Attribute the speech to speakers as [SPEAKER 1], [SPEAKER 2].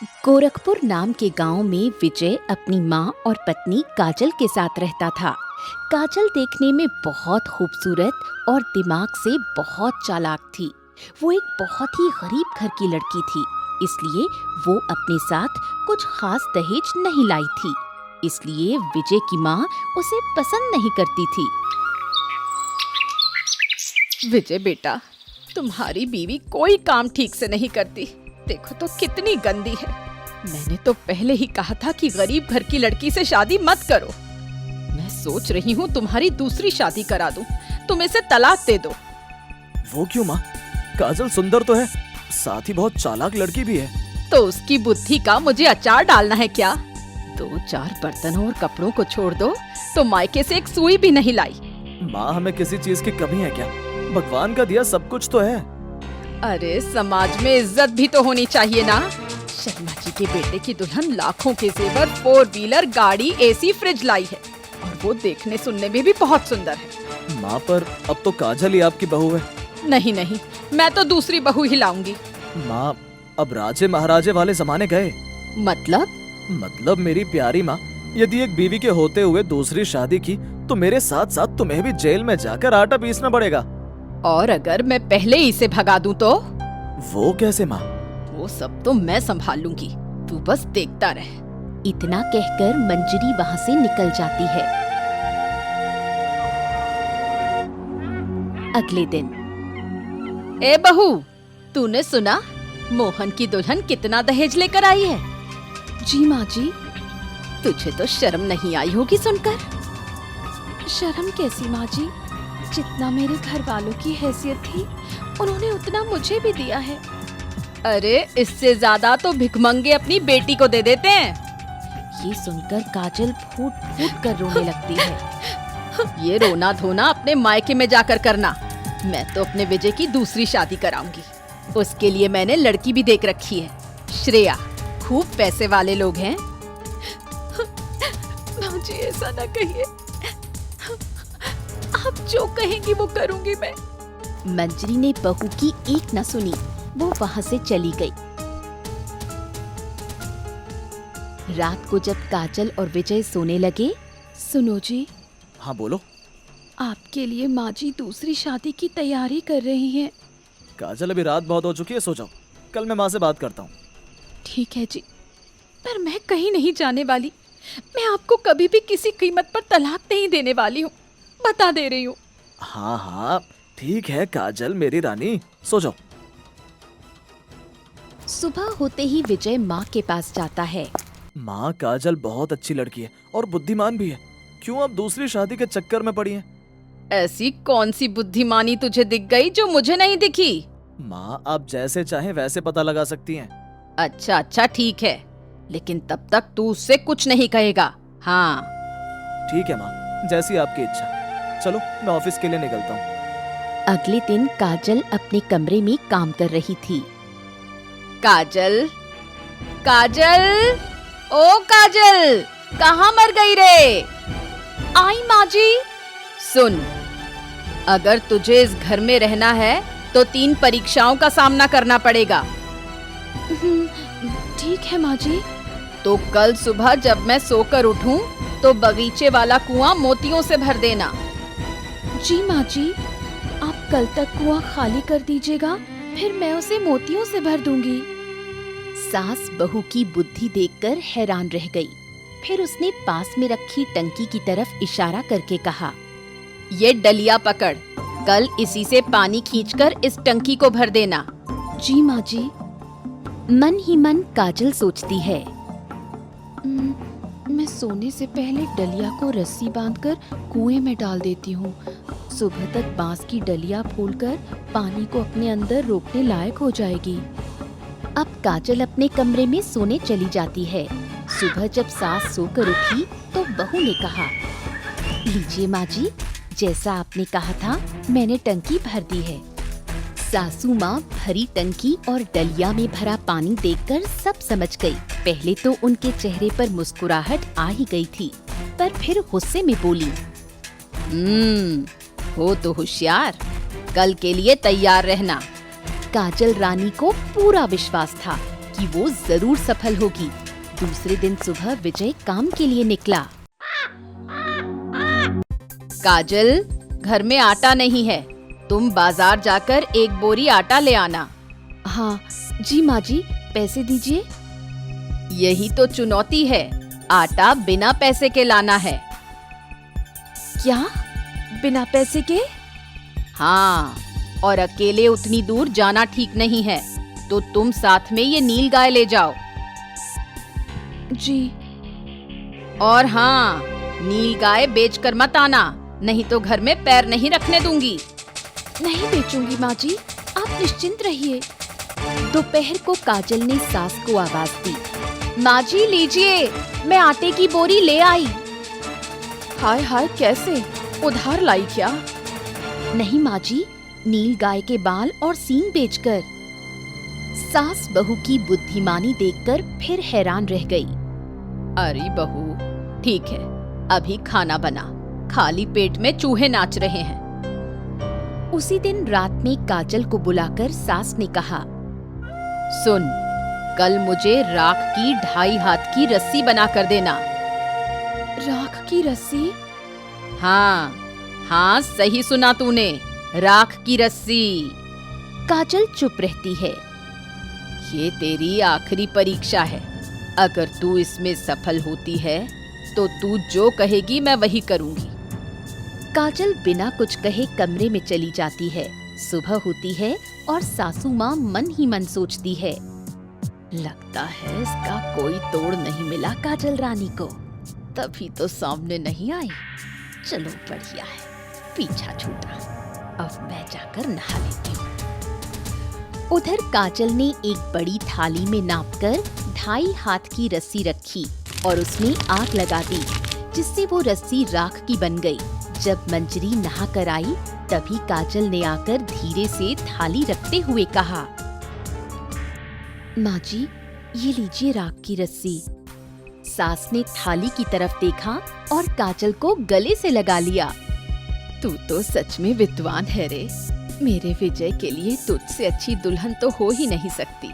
[SPEAKER 1] गोरखपुर नाम के गांव में विजय अपनी माँ और पत्नी काजल के साथ रहता था। काजल देखने में बहुत खूबसूरत और दिमाग से बहुत चालाक थी। वो एक बहुत ही गरीब घर की लड़की थी, इसलिए वो अपने साथ कुछ खास दहेज नहीं लाई थी। इसलिए विजय की माँ उसे पसंद नहीं करती थी।
[SPEAKER 2] विजय बेटा, तुम्हारी बीवी कोई काम ठीक से नहीं करती। देखो तो कितनी गंदी है। मैंने तो पहले ही कहा था कि गरीब घर की लड़की से शादी मत करो। मैं सोच रही हूँ तुम्हारी दूसरी शादी करा दूं। तुम इसे तलाक दे दो।
[SPEAKER 3] वो क्यों माँ? काजल सुंदर तो है, साथ ही बहुत चालाक लड़की भी है।
[SPEAKER 2] तो उसकी बुद्धि का मुझे अचार डालना है क्या? 2-4 बर्तनों और कपड़ों को छोड़ दो तो मायके से एक सुई भी नहीं लाई।
[SPEAKER 3] माँ, हमें किसी चीज की कमी है क्या? भगवान का दिया सब कुछ तो है।
[SPEAKER 2] अरे समाज में इज्जत भी तो होनी चाहिए ना। शर्मा जी के बेटे की दुल्हन लाखों के जेवर, 4 व्हीलर, गाड़ी, एसी, फ्रिज लाई है और वो देखने सुनने में भी बहुत सुंदर है।
[SPEAKER 3] माँ, पर अब तो काजल ही आपकी बहू है।
[SPEAKER 2] नहीं नहीं, मैं तो दूसरी बहू ही लाऊंगी।
[SPEAKER 3] माँ, अब राजे महाराजे वाले जमाने गए।
[SPEAKER 2] मतलब
[SPEAKER 3] मेरी प्यारी माँ, यदि एक बीवी के होते हुए दूसरी शादी की तो मेरे साथ साथ तुम्हें भी जेल में जाकर आटा पीसना पड़ेगा।
[SPEAKER 2] और अगर मैं पहले ही इसे भगा दूं तो?
[SPEAKER 3] वो कैसे माँ?
[SPEAKER 2] वो सब तो मैं संभाल लूंगी, तू बस देखता रह।
[SPEAKER 1] इतना कहकर मंजरी वहाँ से निकल जाती है। अगले दिन।
[SPEAKER 2] ए बहू, तूने सुना मोहन की दुल्हन कितना दहेज लेकर आई है?
[SPEAKER 1] जी माँ जी।
[SPEAKER 2] तुझे तो शर्म नहीं आई होगी सुनकर।
[SPEAKER 1] शर्म कैसी माँ जी? जितना मेरे घर वालों की हैसियत थी उन्होंने उतना मुझे भी दिया है।
[SPEAKER 2] अरे इससे ज्यादा तो भिखमंगे अपनी बेटी को दे देते हैं।
[SPEAKER 1] ये सुनकर काजल फूट फूट कर रोने लगती है।
[SPEAKER 2] ये रोना धोना अपने मायके में जाकर करना। मैं तो अपने विजय की दूसरी शादी कराऊंगी। उसके लिए मैंने लड़की भी देख रखी है, श्रेया। खूब पैसे वाले लोग हैं।
[SPEAKER 1] मुझे ऐसा ना कहिए, आप जो कहेंगी वो करूंगी मैं। मंजरी ने बहू की एक न सुनी, वो वहाँ से चली गई। रात को जब काजल और विजय सोने लगे, सुनो जी।
[SPEAKER 3] हाँ बोलो।
[SPEAKER 1] आपके लिए माँ जी दूसरी शादी की तैयारी कर रही हैं।
[SPEAKER 3] काजल, अभी रात बहुत हो चुकी है, सो जाओ। कल मैं माँ से बात करता हूँ।
[SPEAKER 1] ठीक है जी, पर मैं कहीं नहीं जाने वाली। मैं आपको कभी भी किसी कीमत पर तलाक नहीं देने वाली हूँ, बता दे रही हूँ।
[SPEAKER 3] हाँ हाँ ठीक है काजल मेरी रानी, सो जाओ।
[SPEAKER 1] सुबह होते ही विजय माँ के पास जाता है।
[SPEAKER 3] माँ, काजल बहुत अच्छी लड़की है और बुद्धिमान भी है। क्यों आप दूसरी शादी के चक्कर में पड़ी हैं?
[SPEAKER 2] ऐसी कौन सी बुद्धिमानी तुझे दिख गई जो मुझे नहीं दिखी?
[SPEAKER 3] माँ, आप जैसे चाहें वैसे पता लगा सकती हैं।
[SPEAKER 2] अच्छा ठीक है, लेकिन तब तक तू उससे कुछ नहीं कहेगा। हाँ
[SPEAKER 3] ठीक है माँ, जैसी आपकी इच्छा। चलो मैं ऑफिस के लिए निकलता हूँ।
[SPEAKER 1] अगले दिन काजल अपने कमरे में काम कर रही थी।
[SPEAKER 2] काजल, काजल, ओ काजल, कहाँ मर गई रे?
[SPEAKER 1] आई माँ जी।
[SPEAKER 2] सुन, अगर तुझे इस घर में रहना है तो 3 परीक्षाओं का सामना करना पड़ेगा।
[SPEAKER 1] ठीक है माँ जी।
[SPEAKER 2] तो कल सुबह जब मैं सोकर उठूं तो बगीचे वाला कुआं मोतियों से भर देना।
[SPEAKER 1] जी माँ जी, आप कल तक कुआं खाली कर दीजिएगा, फिर मैं उसे मोतियों से भर दूंगी। सास बहू की बुद्धि देखकर हैरान रह गई। फिर उसने पास में रखी टंकी की तरफ इशारा करके कहा,
[SPEAKER 2] ये डलिया पकड़, कल इसी से पानी खींचकर इस टंकी को भर देना।
[SPEAKER 1] जी माँ जी। मन ही मन काजल सोचती है, मैं सोने से पहले डलिया को रस्सी बांधकर कुएं में डाल देती हूँ। सुबह तक बांस की डलिया फूलकर पानी को अपने अंदर रोकने लायक हो जाएगी। अब काजल अपने कमरे में सोने चली जाती है। सुबह जब सास सोकर उठी तो बहू ने कहा, लीजिए माँ जी, जैसा आपने कहा था मैंने टंकी भर दी है। सासू माँ भरी टंकी और डलिया में भरा पानी देखकर सब समझ गई। पहले तो उनके चेहरे पर मुस्कुराहट आ ही गई थी, पर फिर गुस्से में बोली,
[SPEAKER 2] हो तो होशियार, कल के लिए तैयार रहना।
[SPEAKER 1] काजल रानी को पूरा विश्वास था कि वो जरूर सफल होगी। दूसरे दिन सुबह विजय काम के लिए निकला।
[SPEAKER 2] काजल, घर में आटा नहीं है, तुम बाजार जाकर एक बोरी आटा ले आना।
[SPEAKER 1] हाँ जी माँ जी, पैसे दीजिए।
[SPEAKER 2] यही तो चुनौती है, आटा बिना पैसे के लाना है।
[SPEAKER 1] क्या? बिना पैसे के?
[SPEAKER 2] हाँ, और अकेले उतनी दूर जाना ठीक नहीं है, तो तुम साथ में ये नील गाय ले जाओ।
[SPEAKER 1] जी।
[SPEAKER 2] और हाँ, नील गाय बेचकर मत आना, नहीं तो घर में पैर नहीं रखने दूंगी।
[SPEAKER 1] नहीं बेचूंगी माँ जी, आप निश्चिंत रहिए। दोपहर को काजल ने सास को आवाज दी।
[SPEAKER 2] माँ जी लीजिए, मैं आटे की बोरी ले आई। हाय हाय, कैसे? उधार लाई क्या?
[SPEAKER 1] नहीं माँ जी, नील गाय के बाल और सींग बेचकर। सास बहू की बुद्धिमानी देखकर फिर हैरान रह गई।
[SPEAKER 2] अरे बहू, ठीक है, अभी खाना बना, खाली पेट में चूहे नाच रहे हैं।
[SPEAKER 1] उसी दिन रात में काजल को बुलाकर सास ने कहा,
[SPEAKER 2] सुन, कल मुझे राख की 2.5 हाथ की रस्सी बना कर देना।
[SPEAKER 1] राख की रस्सी?
[SPEAKER 2] हाँ हाँ, सही सुना तूने, राख की रस्सी।
[SPEAKER 1] काजल चुप रहती है।
[SPEAKER 2] ये तेरी आखिरी परीक्षा है, अगर तू इसमें सफल होती है तो तू जो कहेगी मैं वही करूंगी।
[SPEAKER 1] काजल बिना कुछ कहे कमरे में चली जाती है। सुबह होती है और सासू माँ मन ही मन सोचती है, लगता है इसका कोई तोड़ नहीं मिला काजल रानी को, तभी तो सामने नहीं आई। चलो बढ़िया है, पीछा छूटा, अब मैं जाकर नहा लेती हूँ। उधर काजल ने एक बड़ी थाली में नापकर 2.5 हाथ की रस्सी रखी और उसमें आग लगा दी, जिससे वो रस्सी राख की बन गई। जब मंजरी नहा कर आई, तभी काजल ने आकर धीरे से थाली रखते हुए कहा, माँ जी, ये लीजिए राख की रस्सी। सास ने थाली की तरफ देखा और काजल को गले से लगा लिया।
[SPEAKER 2] तू तो सच में विद्वान है रे, मेरे विजय के लिए तुझसे अच्छी दुल्हन तो हो ही नहीं सकती।